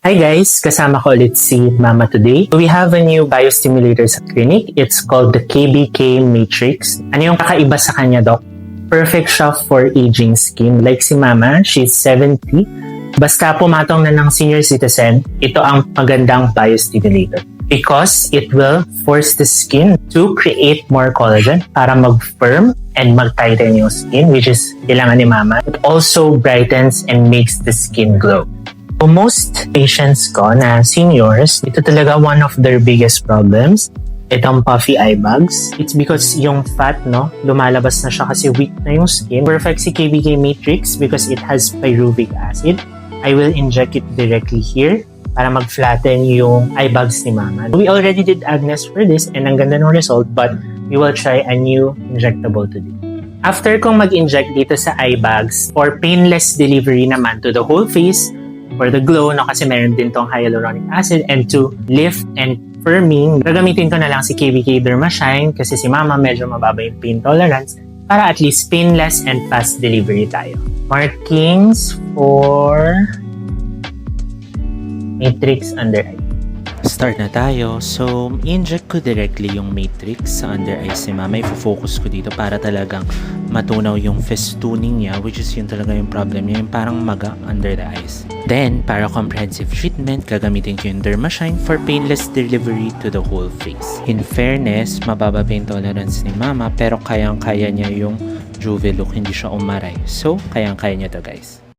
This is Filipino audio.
Hi guys! Kasama ko ulit si Mama today. We have a new biostimulator sa clinic. It's called the KBK Matrix. Ano yung kakaiba sa kanya, Doc? Perfect siya for aging skin. Like si Mama, she's 70. Basta pumatong na ng senior citizen, ito ang magandang biostimulator. Because it will force the skin to create more collagen para mag-firm and mag-tighten yung skin, which is kailangan ni Mama. It also brightens and makes the skin glow. For most patients ko na seniors, ito talaga one of their biggest problems. Itong puffy eye bags. It's because yung fat, lumalabas na siya kasi weak na yung skin. Perfect si KBK Matrix because it has pyruvic acid. I will inject it directly here para mag-flatten yung eye bags ni Mama. We already did Agnes for this and ang ganda ng result, but we will try a new injectable today. After kong mag-inject dito sa eye bags, for painless delivery naman to the whole face, for the glow, kasi meron din tong hyaluronic acid, and to lift and firming, gagamitin ko na lang si KBK Dermashine kasi si Mama medyo mababa yung pain tolerance para at least painless and fast delivery tayo. Markings for Matrix under eye. Start na tayo. So, inject ko directly yung matrix sa under eyes ni Mama. I-focus ko dito para talagang matunaw yung festooning niya, which is yun talaga yung problem niya, yung parang maga under the eyes. Then, para comprehensive treatment, gagamitin ko yung Dermashine for painless delivery to the whole face. In fairness, mababa pain tolerance ni Mama, pero kayang-kaya niya yung Juve look, hindi siya umaray. So, kayang-kaya niya to guys.